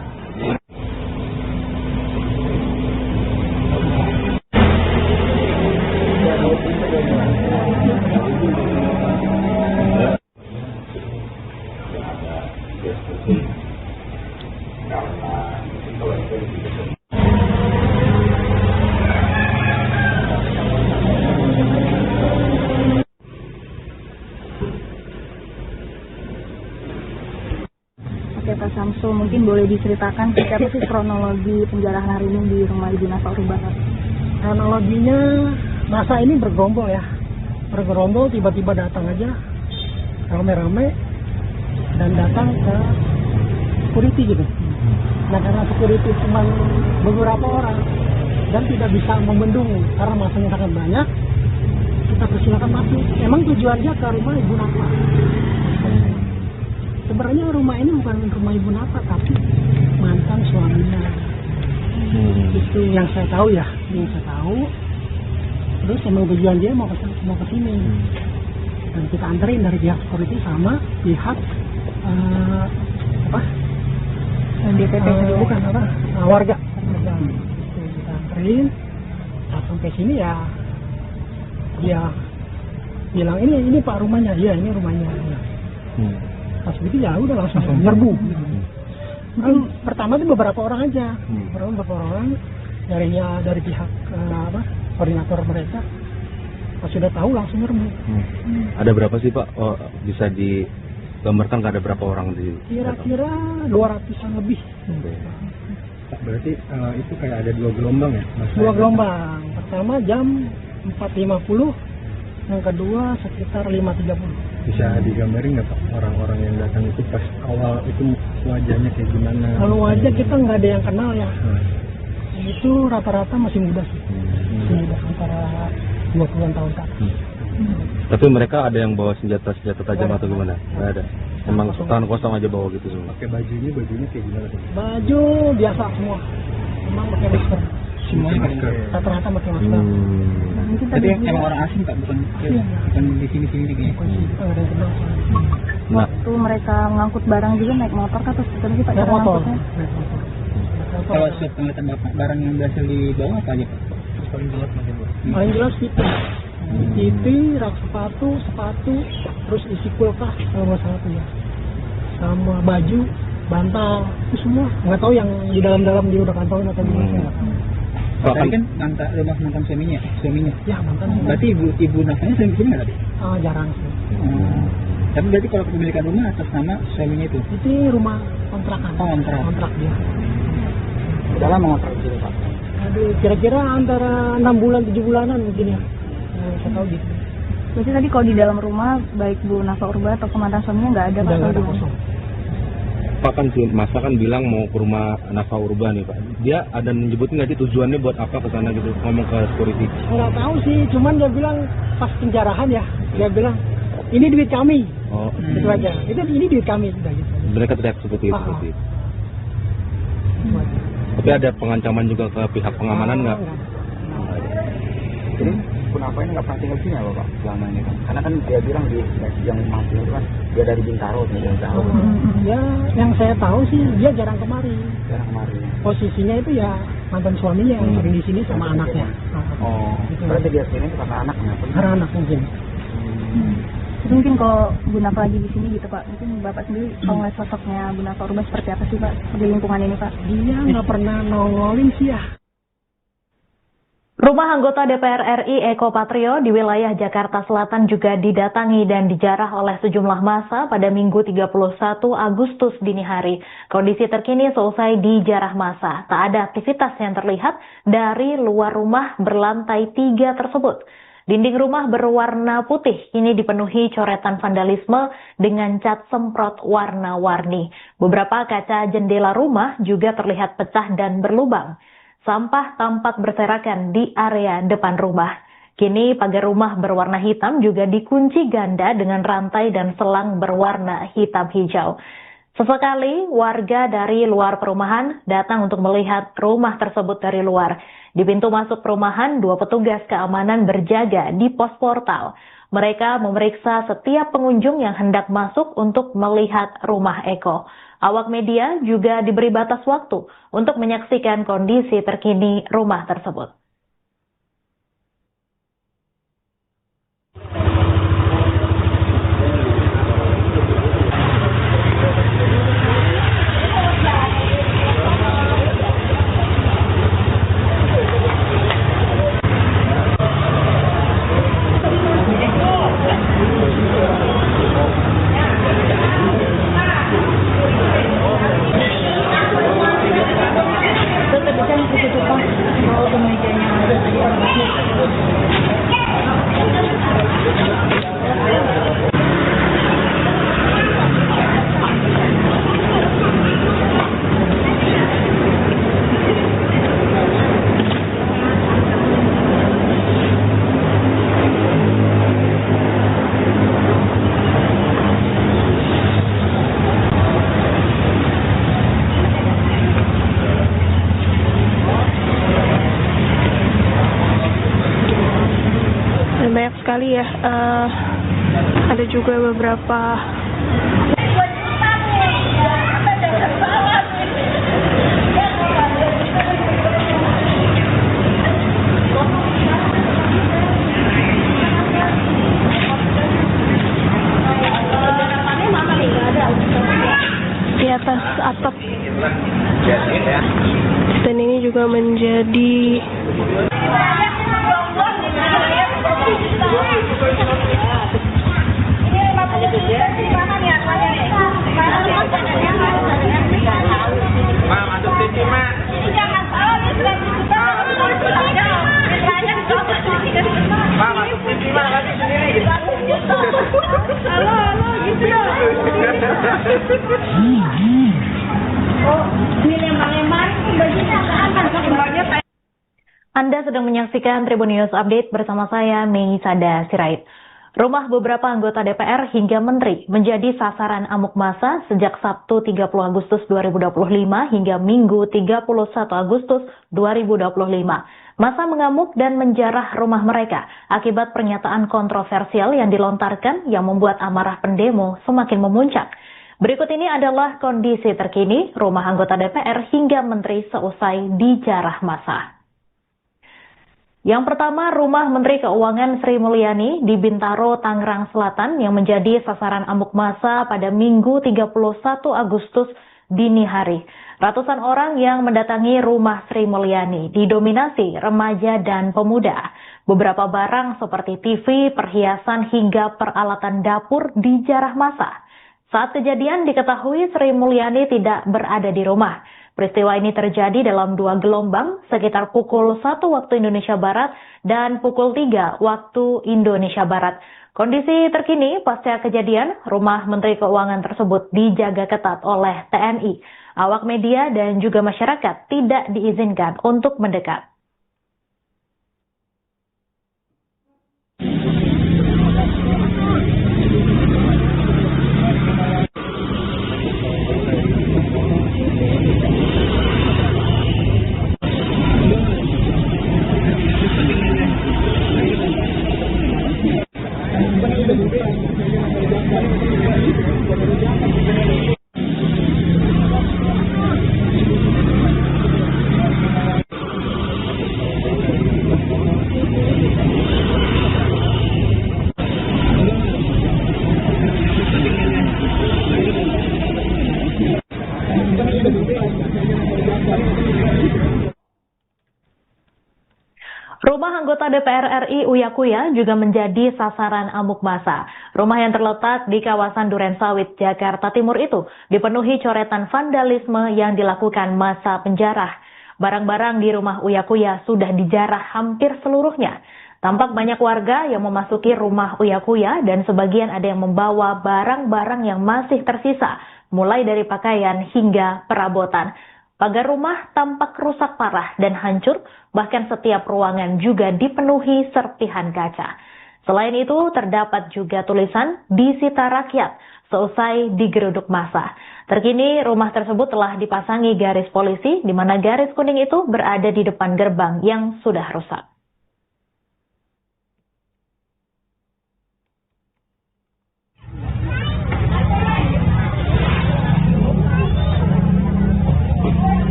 Oke Pak Syamsul, mungkin boleh diceritakan seperti apa sih kronologi penjarahan hari ini di rumah Ibu Nafa Urbah? Kronologinya masa ini bergerombol ya, bergerombol tiba-tiba datang aja rame-rame dan datang ke security gitu. Nah karena security cuma beberapa orang dan tidak bisa membendung karena masanya sangat banyak, kita persilakan masuk. Emang tujuannya ke rumah Ibu Nafa. Sebenarnya rumah ini bukan rumah Ibu Nafa tapi mantan suaminya. Itu yang saya tahu ya, yang saya tahu. Terus emang tujuan dia mau ke sini. Dan kita anterin dari pihak security sama pihak DPP bukan warga. Kita anterin sampai sini ya dia bilang ini Pak rumahnya, iya ini rumahnya. Pas gitu ya udah langsung nyerbu. Kan pertama itu beberapa orang aja, beberapa orang dari pihak koordinator mereka. Pas sudah tahu langsung nyerbu. Ada berapa sih Pak? Oh, bisa digambarkan ada berapa orang di? Kira-kira 200-an lebih. Pak, berarti itu kayak ada 2 gelombang ya? Dua gelombang. Pertama jam 4.50, yang kedua sekitar 5.30. Bisa digambarin nggak Pak orang-orang yang datang itu pas awal itu wajahnya kayak gimana? Kalau wajah kita nggak ada yang kenal ya. Itu rata-rata masih muda sih. Masih muda antara 20-an tahun ke atas. Tapi mereka ada yang bawa senjata tajam atau gimana? Nggak ada. Emang tangan kosong aja bawa gitu semua. Pakai bajunya kayak gimana tuh? Baju biasa semua. Memang pakai masker. Semuanya masker. Rata-rata pakai masker. Mungkin Tapi emang orang asing Pak, bukan di sini kayaknya. Kita nggak ada yang kenal. Nah, Waktu mereka ngangkut barang juga naik motor kah, terus kita Pak Naik cara motor. ngangkutnya? Naik motor. Kalau penglihatan Bapak, barang yang berhasil dibawa apa aja Pak? Paling gelap mungkin Pak. Paling jelas TV, rak sepatu, terus isi kulkas kalau nggak salah tuh ya, sama baju, bantal, itu semua. Nggak tahu yang di dalam dia udah kantongin atau gimana. Saya nggak tahu. Pak, Tadi kan rumah mantan suaminya. Ya mantan sih. Berarti ibu nafkahnya sering kesini nggak tadi? Jarang sih. Tapi berarti kalau kepemilikan rumah atas nama suaminya itu? Itu rumah kontrakan. Oh, kontrak dia. Udah lama ngontrak di sini Pak? Aduh, kira-kira antara 6 bulan 7 bulanan mungkin ya. Saya tahu gitu. Berarti tadi kalau di dalam rumah, baik Bu Nafa Urba atau mantan suaminya nggak ada Udah Pak? nggak ada Kalau di- kosong. Pak kan si Masa kan bilang mau ke rumah Nafa Urba nih Pak. Dia ada menyebutin nggak sih tujuannya buat apa ke sana gitu? Ngomong ke security. Nggak tahu sih, cuman dia bilang pas penjarahan ya, dia bilang ini duit kami. Oh, Itu aja. Ini duit kami udah gitu. mereka teriak seperti itu. Seperti itu. Itu aja. Tapi ada pengancaman juga ke pihak pengamanan nggak? Jadi kenapa ini nggak pernah tinggal sini ya Bapak selama ini kan? Karena kan dia bilang di yang mati itu kan dia dari Bintaro. Ya, yang saya tahu sih dia jarang kemari. Jarang kemarin. Posisinya itu ya mantan suaminya yang sering di sini sama anaknya. Oh, Gitu. berarti dia sini itu karena anaknya. Karena anak mungkin. Jadi mungkin kalau Bu Nafa lagi di sini gitu Pak, mungkin Bapak sendiri kalau ngeliat sosoknya Bu Nafa Urba seperti apa sih Pak di lingkungan ini Pak? Dia nggak pernah nongolin sih ya. Rumah anggota DPR RI Eko Patrio di wilayah Jakarta Selatan juga didatangi dan dijarah oleh sejumlah massa pada Minggu 31 Agustus dini hari. Kondisi terkini selesai dijarah massa. Tak ada aktivitas yang terlihat dari luar rumah berlantai 3 tersebut. Dinding rumah berwarna putih kini dipenuhi coretan vandalisme dengan cat semprot warna-warni. Beberapa kaca jendela rumah juga terlihat pecah dan berlubang. Sampah tampak berserakan di area depan rumah. Kini pagar rumah berwarna hitam juga dikunci ganda dengan rantai dan selang berwarna hitam hijau. Sesekali warga dari luar perumahan datang untuk melihat rumah tersebut dari luar. Di pintu masuk perumahan, 2 petugas keamanan berjaga di pos portal. Mereka memeriksa setiap pengunjung yang hendak masuk untuk melihat rumah Eko. Awak media juga diberi batas waktu untuk menyaksikan kondisi terkini rumah tersebut. Banyak sekali ya, ada juga beberapa atap. Dan ini juga menjadi Anda sedang menyaksikan Tribun News Update bersama saya, Mei Sada Sirait. Rumah beberapa anggota DPR hingga menteri menjadi sasaran amuk massa sejak Sabtu 30 Agustus 2025 hingga Minggu 31 Agustus 2025. Massa mengamuk dan menjarah rumah mereka akibat pernyataan kontroversial yang dilontarkan yang membuat amarah pendemo semakin memuncak. Berikut ini adalah kondisi terkini rumah anggota DPR hingga menteri seusai dijarah massa. Yang pertama, rumah Menteri Keuangan Sri Mulyani di Bintaro, Tangerang Selatan yang menjadi sasaran amuk massa pada Minggu 31 Agustus dini hari. Ratusan orang yang mendatangi rumah Sri Mulyani didominasi remaja dan pemuda. Beberapa barang seperti TV, perhiasan hingga peralatan dapur dijarah massa. Saat kejadian diketahui Sri Mulyani tidak berada di rumah. Peristiwa ini terjadi dalam 2 gelombang sekitar pukul 1 waktu Indonesia Barat dan pukul 3 waktu Indonesia Barat. Kondisi terkini pasca kejadian, rumah Menteri Keuangan tersebut dijaga ketat oleh TNI. Awak media dan juga masyarakat tidak diizinkan untuk mendekat. Rumah anggota DPR RI Uya Kuya juga menjadi sasaran amuk massa. Rumah yang terletak di kawasan Durensawit, Jakarta Timur itu dipenuhi coretan vandalisme yang dilakukan massa penjarah. Barang-barang di rumah Uya Kuya sudah dijarah hampir seluruhnya. Tampak banyak warga yang memasuki rumah Uya Kuya dan sebagian ada yang membawa barang-barang yang masih tersisa, mulai dari pakaian hingga perabotan. Pagar rumah tampak rusak parah dan hancur, bahkan setiap ruangan juga dipenuhi serpihan kaca. Selain itu, terdapat juga tulisan disita rakyat seusai digeruduk massa. Terkini, rumah tersebut telah dipasangi garis polisi, di mana garis kuning itu berada di depan gerbang yang sudah rusak.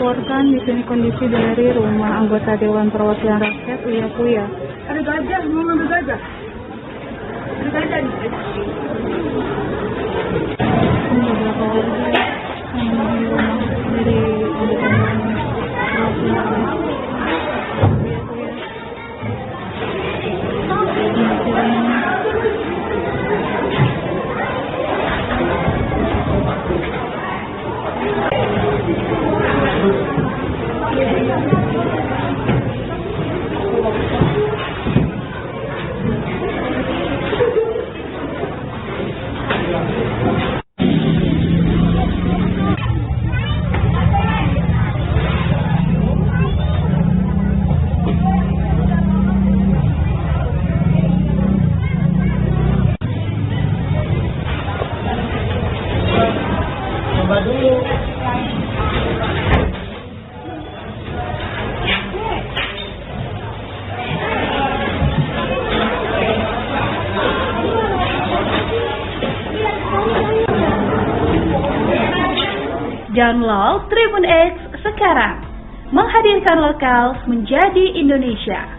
Melaporkan di sini kondisi dari rumah anggota Dewan Perwakilan Rakyat Uya Kuya. Ada gajah, mau ngambil gajah? Ada gajah nih. Ini beberapa warga yang di rumah dari anggota Dewan Perwakilan Rakyat. Download Tribun X sekarang, menghadirkan lokal menjadi Indonesia.